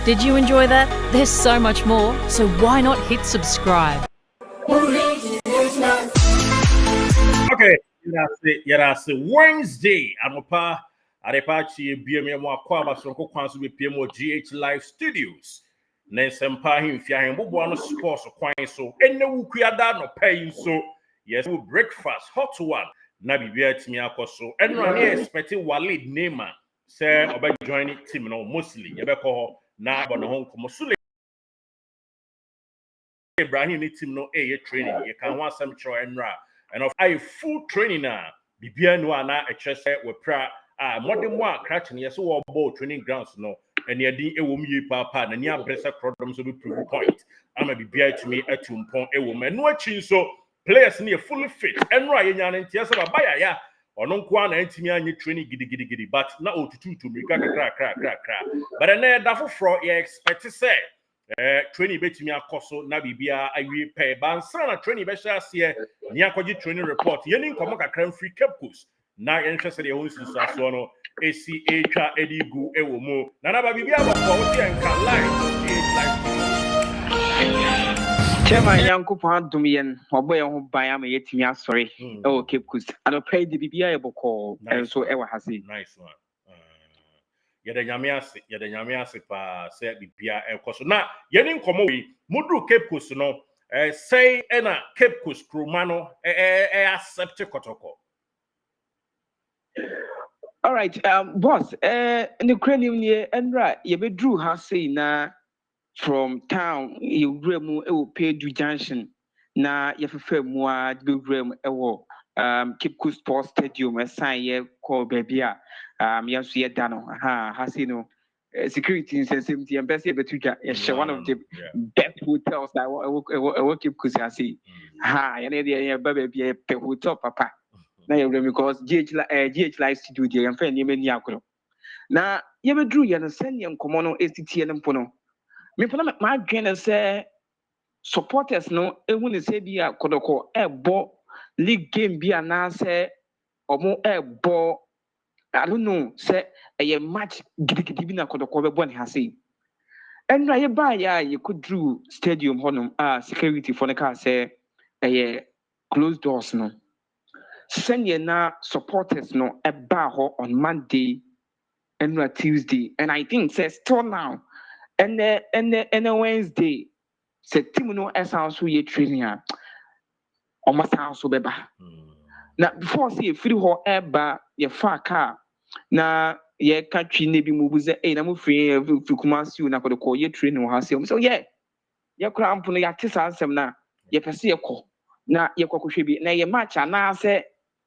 Did you enjoy that? There's so much more, so why not hit subscribe? Okay, that's Wednesday. Adepachi BM Kwaba Sonko Kwansu PMO GH Live Studios. Nensempa himfia himbo no sports kwan so enne wukuada no pay so yes we breakfast hot one na bibia timi akoso enno na expect Walid Neymar say oba join team no mostly ye be ko na bono ho nkomo Sule Ibrahim ni team no training ye kan ho asem chro enra and of I full training na bibia no ana e kyerese we pra modern one crash yes we ball training grounds no and the idea a woman ye papa and near pressure problems will be proof point. I'm a be to me at pon a woman no chin so players near fully fit and right and yes about ya or no kwana and training giddy but not to me crack. But I never for you expect to say training bet me a coso na bibia I will pay ban sana training besha here near training report yenin come a free cap course. Na interested in hosting so no ACA twa edigu ewo mu na na ba bibia bako wo tie nka live Chairman Yankopon Adumien oboy ho ban am yetimi asori e o Cape Coast and pay the bibia eboko so e wa hase nice one ye de nyame ase pa say bibia ekoso na ye ni nkomo we mudu Cape Coast no say na Cape Coast kroma no accept Kotoko. All right, boss, the cranium near Endra, you be drew has say na from town, you remu, pay du junction. Na you prefer more do rem Cape Coast Sports Stadium, a sign ye call baby. Yes, ye dano, has no security in sensitivity and best able to one of the best hotels that I work Cape Coast. I see, and the baby be a hotel, papa. Na because GH Live Studio dey and friend yemi ni akoro na ye be drew ye no send ye nkomo no etitie no mpo no me pona ma adwen say supporters no ehu ne say bi akodoko ebo league game bi ana say omo ebo I don't know say a match gidigidi bi na akodoko be bo ne hase enra ye ba ya ye could drew stadium honum security for the car say closed doors no send na supporters no eba ho on Monday and Tuesday, and I think says still now and Wednesday say team no sounds so ye training almost sounds so beba. Now before see free ho eba ye far car na ye country nebi move say na mo free Kumasi na ko call ye training ha say so yeah ye kramp no ya tisa ansem na ye pese ye ko na ye kwakohwe bi na ye match na say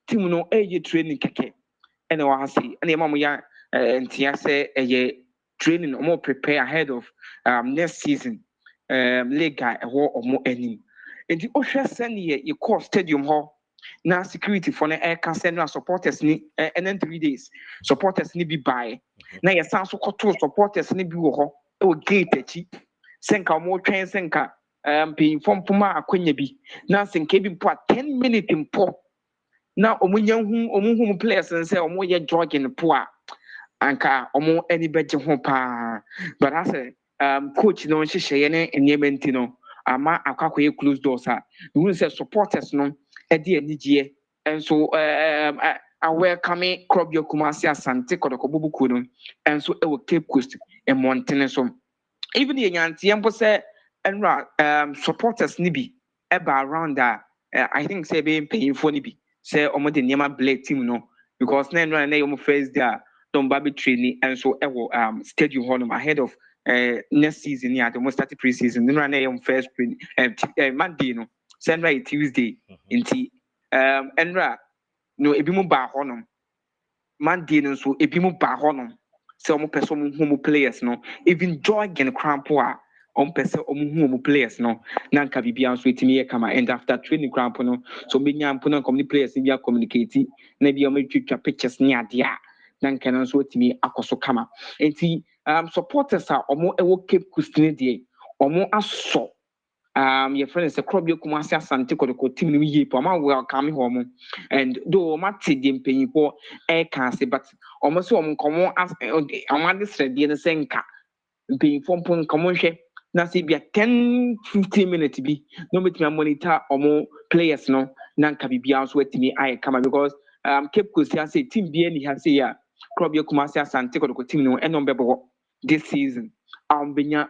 team no training keke and I want to see and mama ya ntia say training more prepare ahead of next season league or more any and the ohwe send ye call stadium hall na security for na air can send supporters ni and then 3 days supporters ni bi buy na ye san so koto supporters ni bi wo ho e gate achi senka mo twen senka pin form puma akwanya bi na senka bi mpo 10 minutes mpo na omunyanhu players say omo ye jogging po a anka omo any beje ho pa but I say coach no hyehyɛ ne enyemanti no ama akwakoye close doors a we say supporters no e de anigye and so I welcome club your Kumasi Asante Kotoko bubuku no and so e wo Cape Coast e montene so even the nyanti empo say enra supporters ni bi eba around that I think say be paying for ni bi say omo de niema black team no because na enra na your first day don baby training and so ewo stadium hall ahead of next season yeah the most start pre-season enra na your first training Monday no say enra Tuesday inti enra no ebi mu ba honom Monday no so ebi mu ba honom say omo person mu players no even jogging crampo a on person omo players no na nka bibia so etimi ye kama and after training crampo no so menya ampo na community players bi communicate na bi omo twitwa pictures ni ade a na nka no so etimi akoso kama enti supporters a omo ewo Cape Coast ni de omo aso your friend is a club you Kumasi Asante Kotoko team ni ye po ma welcome home and do ma te de mpanyimpo e kan se but omo so omo komo as amade srede ne senka mpanyinfoɔ mpo nkɔmmɔ nhwɛ na sɛ bia 10-15 minutes bi na ɔmɛtumi amonitor ɔmo players no na nka biribiara nso atumi ayɛ kama because Cape Coast ya say team bi ani ha say ya club yɛ Kumasi Asante Kotoko team no ɛna ɔmbɛbɔ this season benya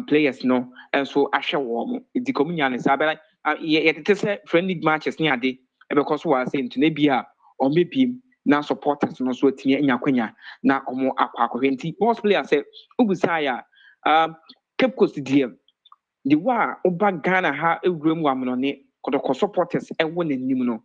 players no nso ahwɛ wɔn di kɔmunya ne saa bɛla yɛtete sɛ friendly matches ne ade ɛbɛkɔ so wɔ ase ntona bi a ɔmbɛbiem na supporters no nso atumi anya kwanya na ɔmo akɔhwɛ nti boss player sɛ obusa ya Cape Coast deɛ the wa oba Ghana ha ewuram wɔ amonɔne Kotoko supporters ɛwɔ n'anim no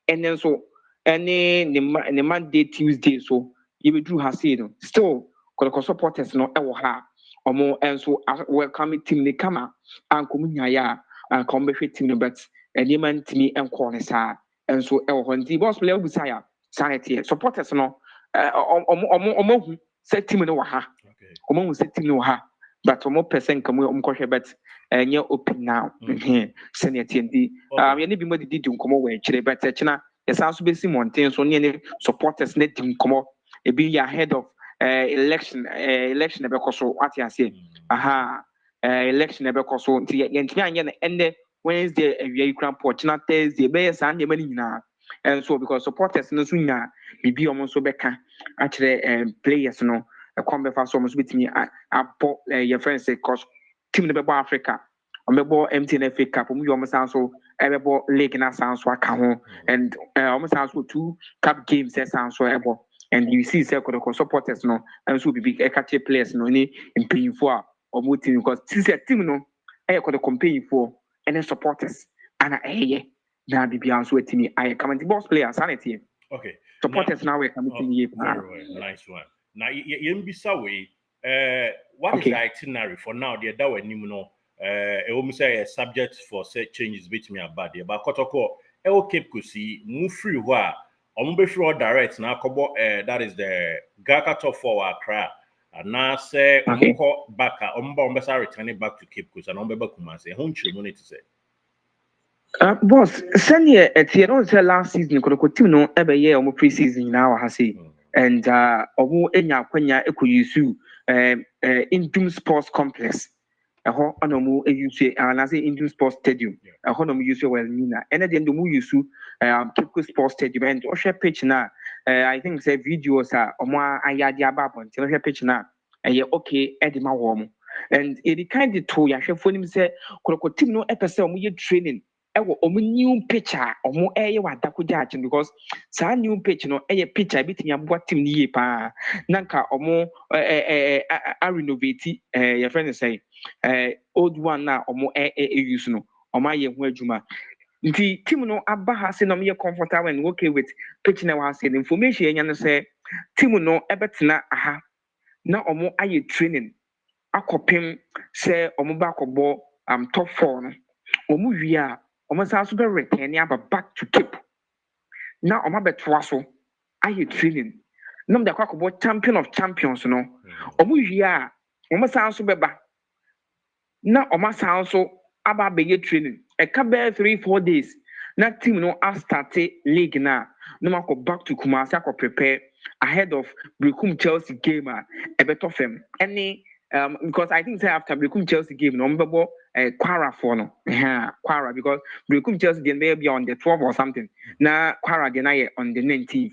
ɛne nso ne Monday Tuesday so yɛbɛduru ha sei no still Kotoko supporters no ɛwɔ ha ɔmo nso welcome team ne kama ankɔmu nyaeɛ a anka ɔmbɛhwɛ team no but nneɛma ntumi nkɔɔ ne saa nso ɛwɔ hɔ nti boss player obusa ya saa ɛteɛ supporters no ɔmo hu sɛ team no wɔ ha ɔmo hu sɛ team no wɔ ha but ɔmo pɛ sɛ nka ɔmo kɔhwɛ but ɛnyɛ open now sɛnea ɛteɛ nti yɛne bi mo didi nkɔmmɔ wɔ akyire but ɛkyena yɛsan so bɛsi mmɔnten so ne supporters ne di nkɔmmɔ ebi yɛ ahead of election ɛbɛkɔ so wate aseɛ election ɛbɛkɔ so nti yɛntumi anyɛ no ɛnnɛ Wednesday awia yi kora mpɔ kyena Thursday bɛyɛ saa nneɛma no nyinaa ɛnso because supporters no nso nya biribi ɔmo nso bɛka akyerɛ players no ɛkɔm bɛfa so ɔmo nso bɛtumi abɔ yɛfrɛ no sɛ cause team no bɛbɔ Africa ɔmbɛbɔ MTN FA Cup ɔmo yɛ ɔmo san so ɛbɛbɔ league na san so aka ho and ɔmo san so 2 cup games san so ɛbɔ and you see sɛ Kotoko supporters no nso bibi ɛka kyerɛ players no ne mpanyinfoɔ a ɔmo team because sɛ team no ɛyɛ Kotoko mpanyinfoɔ ɛne supporters ana ɛyɛ na biribiara nso atumi ayɛ kama nti boss players sanity okay supporters now we come to you nice one now yɛmbisa wei what is the itinerary for now the that we nim no ɛwɔ say subject for set changes between about there but Kotoko Cape Coast move free hɔ a ɔmo be free direct na akɔbɔ that is the Gaka top 4 Accra and now say ɔmo kɔ back a ɔmo sa returning back to Cape Coast and ɔmo bɛba Kumasi ho nkyerɛmu ne te sɛ boss sɛnea ɛteɛ no sɛ last season Kotoko team no ɛbɛyɛ ɔmo pre-season nyinaa wɔ ha sei and ɔmo enya akwanya ekɔyisu Indum Sports Complex ɛhɔ ana ɔmo use anase Indum Sports Stadium ɛhɔ na ɔmo use well nina ɛna deɛ ɔmo use Cape Coast Sports Stadium and ɔhwɛ pitch na I think say videos a ɔmo ayade aba abɔnten ɔhwɛ pitch na ɛyɛ okay ɛde ma wɔn and ɛdi kind de to yɛahwɛfo nim sɛ Kotoko team no ɛpɛ sɛ ɔmo yɛ training ɛwɔ ɔmo new pitch a ɔmo ɛyɛ wɔ adako gyaakye because saa new pitch no ɛyɛ pitch a ebitumi aboa team ne yie paa na nka ɔmo renovate yɛfrɛ no sɛ old one na ɔmo use no ɔmo ayɛ ho adwuma nti team no aba ha sɛ na ɔmo yɛ comfortable and okay with pitch na wɔ ha sɛ the information yɛnya no sɛ team no ɛbɛtena aha na ɔmo ayɛ training akɔpem sɛ ɔmo ba akɔbɔ top 4 no ɔmo wie a ɔmo san so bɛ return aba back to Cape na ɔmo abɛtoa so ayɛ training na ɔmo de akɔbɔ champion of champions no ɔmo wie a ɔmo san so bɛba na ɔmo san so aba abɛyɛ training ɛka bɛyɛ 3-4 days na team no astarte league na ɔmo akɔ back to Kumasi akɔ prepare ahead of Brekum Chelsea game a ɛbɛtɔ fam ɛne because I think say after Brekum Chelsea game no ɔmo Kwara for no Kwara because Brekum Chelsea then may be on the 12th or something na Kwara then I on the 19th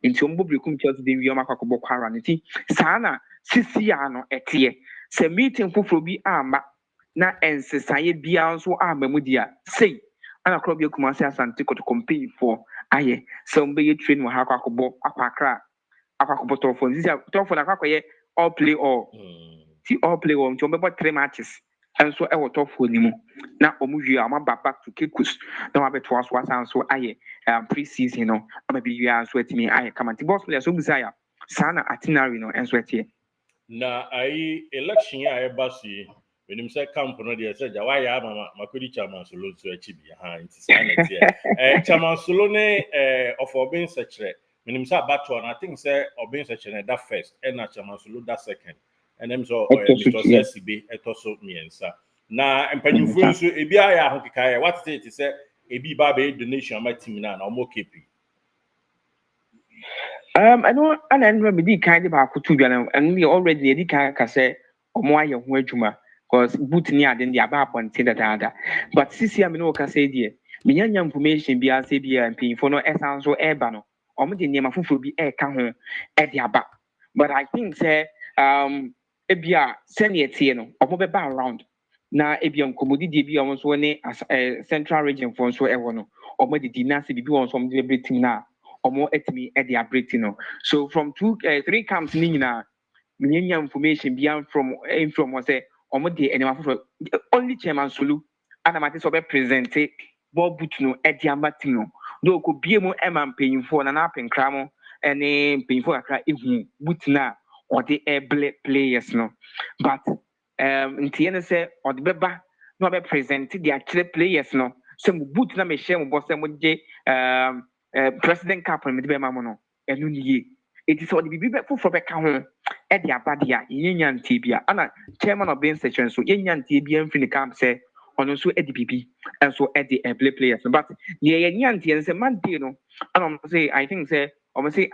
into ɔmo Brekum Chelsea then we ɔmo akɔbɔ Kwara nti saa na sisi ya no ɛteɛ sɛ meeting foforɔ bi ama na ɛnsesaeɛ biara nso ama mu di a sei ana club yɛ Kumasi Asante Kotoko company for ayɛ sɛ ɔmo bɛyɛ train wɔ ha akɔbɔ akɔ Accra akɔbɔ tɔfo nti tɔfo na akɔyɛ all play all all play all nti ɔmo bɛbɔ 3 matches nso ɛwɔ tɔfo ni mu na ɔmo wie a ɔmo aba back to Cape Coast na ɔmo abɛtoa so asan so ayɛ pre-season no ɔmo bi wie nso atumi ayɛ kama nti boss players obusa ya saa na itinerary no nso ɛteɛ na ayi election a ɛba so yi wenim sɛ camp no deɛ sɛ gya wayɛ ama makɔdi chairman solo nso akyi bi nti saa na ɛteɛ chairman solo ne ɔfɔ ɔbɛn nsɛkyerɛ wenim sɛ abatoɔ no I think sɛ ɔbɛn nsɛkyerɛ no da first ɛna chairman solo da second ɛnam sɛ Mr. Sesibe ɛtɔ so mmiɛnsa na mpanyinfoɔ nso ebi ayɛ ahokeka yɛ watete te sɛ ebi ba bɛyɛ donation ama team na ɔmo kepi I know and then we did kind of our kutu and we already did kind of say omo aye ho adwuma because boot ni ade ndi aba aponte da but sisi am no ka say die me nya information bi ase bi mpinfo no esan so eba no omo de niam afoforo bi eka ho e de aba but I think say ebia senior tie no omo be ba around na ebia nkomodidi bi omo so ne central region for so e wo no omo de na se bi won so omo de breaking na omo etimi e de breaking no so from 3 camps ni nyina me nya information bi from was say omo de enema for only chairman Sulu ana mate so be present ball boot no e de amati no do ko bie mu e ma mpanyimfo na apenkra mo ene mpanyimfo kakra ehu boot na or the players no but ntie ne say or the beba no be present the actual players no so mu boot na me share mu boss mo je president cup me be ma mo no enu niye it is all the bibi foforo be ka ho e de abade a yenya ntie bia ana chairman of being section so yenya ntie bia mfini camp say ono so e de bibi and so e de play players but ye yenya ntie say Monday no ana say I think say o say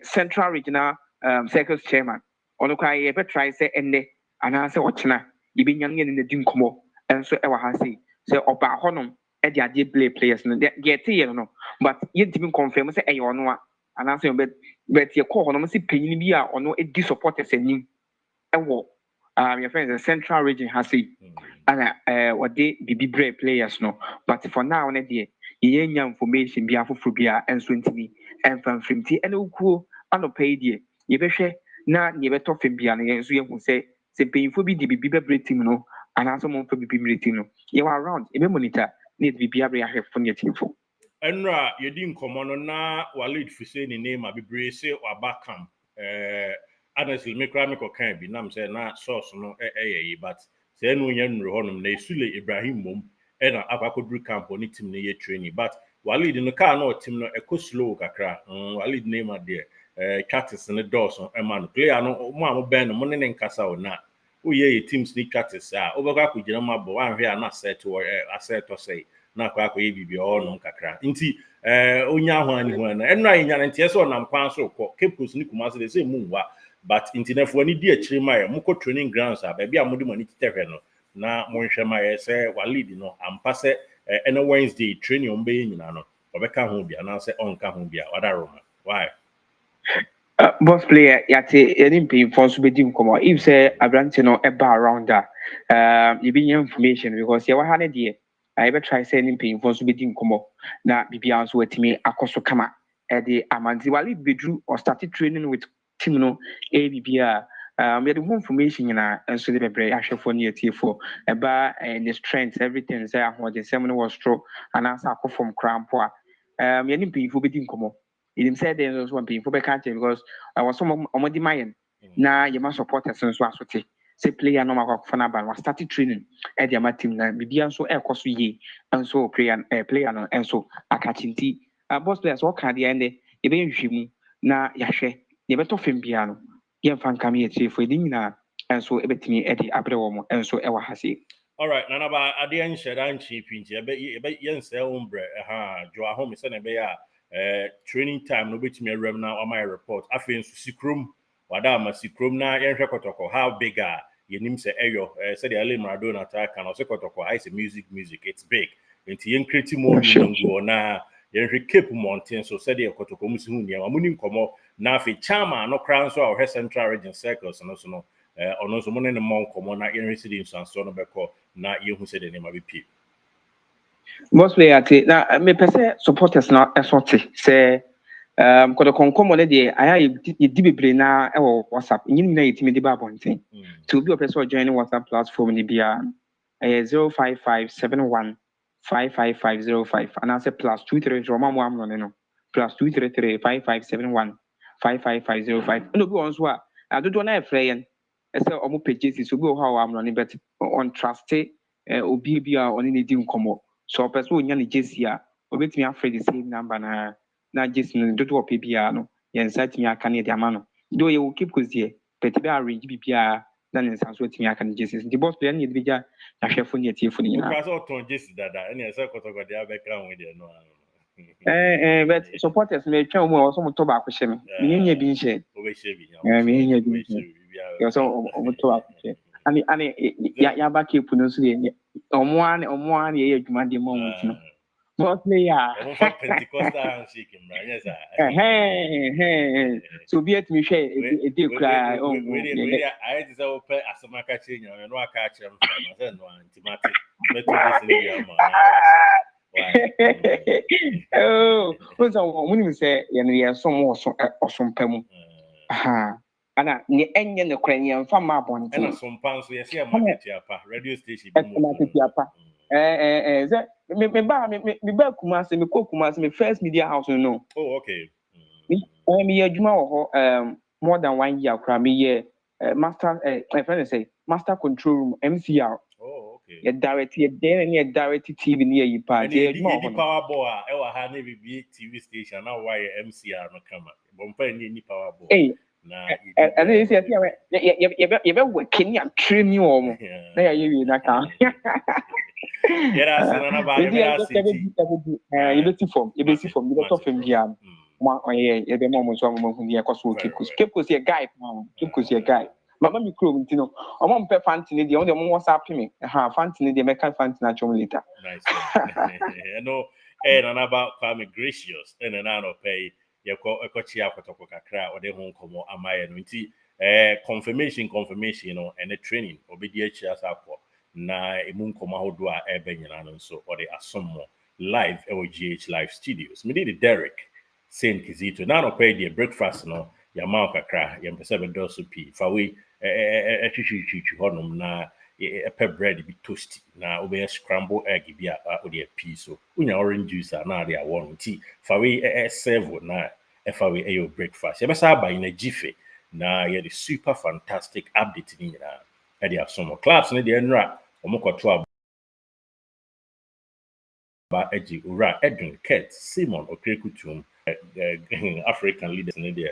central regional circles chairman ono kwa ye be try say enne ana say ochina ye be nyam ne di nkomo enso e wa ha say oba honom e de ade play players no get ye no but ye dimi confirm say e ono a ana say but ye call honom say panyin bi a ono e di supporters anim e wo your friends the central region has say ana what they bibi brave players no but for now na dey ye nya information bi afoforo bi a enso ntimi enfam frimti ene ukuo anopai dey ye behwe na ye beto fem bia na ye nso ye hu se payinfo bi di bibi bebre team no ana so mo fa bibi mre team no ye wa around e be monitor na bibi abre ahwefo ne teamfo enra ye di Nkɔmmɔ no na Walid Fuse ni name abibre se waba camp honestly me kra me ko kan bi nam say na source no ye but say no nya nru honom na Esule Ibrahim mom e na akwakodru camp oni team ne ye training but Walid no car no team no eko slow kakra Walid name ade chatters ne Dawson e man player no mo am ben no mo ne nkasa o na o ye teams ni chatters a obaka ko gina mabo wan hwe na set o asset to say na kwa ye bibi o no kakra nti onya ho ani ho na enra nya nti eso nam kwan so ko kepus ni kuma se say munwa but intinefo ni di akiri ma ye moko training grounds a bia modi mani titehwe no na monhwe ma ye say Walid no ampa se ene Wednesday training on be nyina no obeka ho bia na se onka ho bia wadaroma why boss player yate any pay for so be dim come if say abrante no eba around that you be information because you wa ne dey I be try say any pay for so be dim come na bibia so watimi akoso kama e dey amanzi Walid bedru or started training with team no bibia we the information na enso dey bebre ahwefo ne yetiefo eba and the strength everything say ahode sem no was true and answer akofom krampo a any pay for be dim come it said there was one people because I was some of the mayan. Now you must support us as well. Say player no matter for now, was started training at the team. Now be so air cost ye and so player and so a catching tea. Boss players all can the end. You be you na yashe. You better film piano. You fan come here for dinner and so everything at the abroad and so ever has it. all right nana ba ade en shedan chi pinti e be yen se umbre jo ahom se na be ya training time no betimi awram na my report afen su sikrom wada ma sikrom na yen hwe Kotoko how big are yenim se eyo said the Maradona attack and also Kotoko I say music it's big enti yen create more ngo na yen hwe Cape Mountain so said the Kotoko musu hu niam amuni Nkɔmmɔ na afi chama no kran so our central region circles no so no ono so mo ne mo Nkɔmmɔ na yen residence and so no beko na yehu said the name abi Most player na me pese supporters na esoti say Kotoko Nkɔmmɔ ne dey aya ye di bebre na e wo WhatsApp nyin na yetimi de ba bonten to be person join WhatsApp platform ni bia 05571555505 and I say +233 Roma mo am no no +2335571555505 no be on so a adodo na e frɛ yen e say omo pages so be ho a am no ne bet on trust obi bia oni ne di Nkɔmmɔ so person onya ne jesi a obetimi afrɛ the same number na jesi no dodo ope bia no yen site mi aka ne de ama no do ye will keep cozie but be arrange bibia na ne nsanso atimi aka ne jesi the boss player ne de bia ahwefo ne atiefo ne nyina because oton jesi dada ene se Kotoko de abeka hu de no but supporters me twa mo so mo to ba ko hye me nya bi nhye we share bi me nya bi nhye yɛ so ɔmo to akɔhwɛ ane yaba kepu no nso yɛ ɔmo a na yɛyɛ adwuma deɛ ma ɔmo nti no boss player ɔmo fa Pentecostal handshake mmra nyɛ saa so obi atumi hwɛ ede koraa wei ayɛ te sɛ wopɛ asɛm aka kyerɛ nyame no aka akyerɛ mfa ma sɛ no anti mate mɛto de sɛ ne wia ma oh so ɔmo nim sɛ yɛn som ɔsom pa mu ana ne enye ne kora ne mfa ma abɔnten ɛna sompa nso yɛsɛ yɛ market apa radio station bi mu market apa sɛ me ba Kumasi me kɔ Kumasi me first media house no oh okay me yɛ adwuma wɔ hɔ more than 1 year kora me yɛ master my friend say master control room MCR oh okay yɛ direct TV ne yɛ yipa yɛ adwuma wɔ hɔ power ball a ɛwɔ ha na bibi TV station na wɔ yɛ MCR no kama bompa ni power ball and then you be working and training on na ya you na ka yera sana ba you be from you be top from here ma oye you be mo so mo hu ye kwaso kepos ye guy kepos ye guy mama mi kro nti no omo mpe fantini de on mo WhatsApp me fantini de make fantini achom later nice no na ba Kwame Gracious na no pay ekochia Kotoko kakra ode ho Nkɔmmɔ amaye no nti confirmation no and training obedi achia sakọ na emu Nkɔmmɔ ahodo a ebe nyina no nso ode asommo live GH live studios me dey Derek Saint Kizito na no pay the breakfast no ya ma kakra ya mpese be do so pi fa we twitwi honom na a bread be toasty na obe scramble egg bi a ode pea so unya orange juice na ade awon tea fa we serve na fa we your breakfast you besa buy na jife na ye the super fantastic update ni nyina e dey asomo class na dey nra omokoto ba eji ura Edwin Kurt Simon Okrekutum African leaders na dey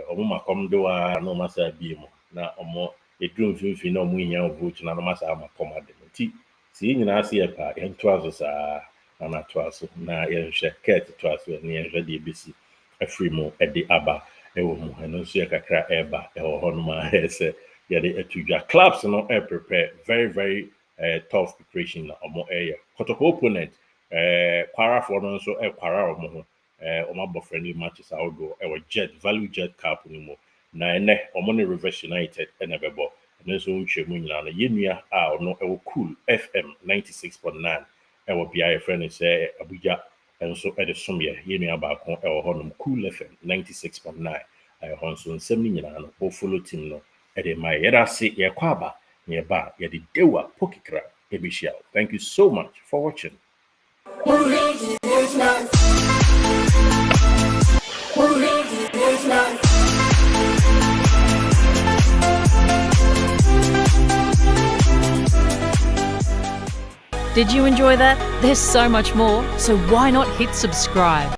omomakom do a no masa biemo na omo edrum finfin na omo nya vote na no masa amakom ade nti si nyina ase e pa ento aso sa na to aso na ye hwe Kurt to aso na ye hwe de besi afri mo e de aba e wo mo eno so ye kakra e ba e ho no ma ese ye de atudwa clubs no e prepare very tough preparation na omo e Kotoko opponent kwara for no so e kwara omo ho omo friendly matches outdoor e value jet cup ni mo na ene omo ne Reverse United ene bebo ene so ntwemu nyina na yenua a ono e cool FM 96.9 e wo bia ye friend say Abuja enso e de somye yenua ba kon e wo honom cool FM 96.9 e ho so nsem ni nyina no o follow team no e de my ye da se ye kwa aba ye ba ye de dewa pokikra e be share. Thank you so much for watching. Did you enjoy that? There's so much more, so why not hit subscribe?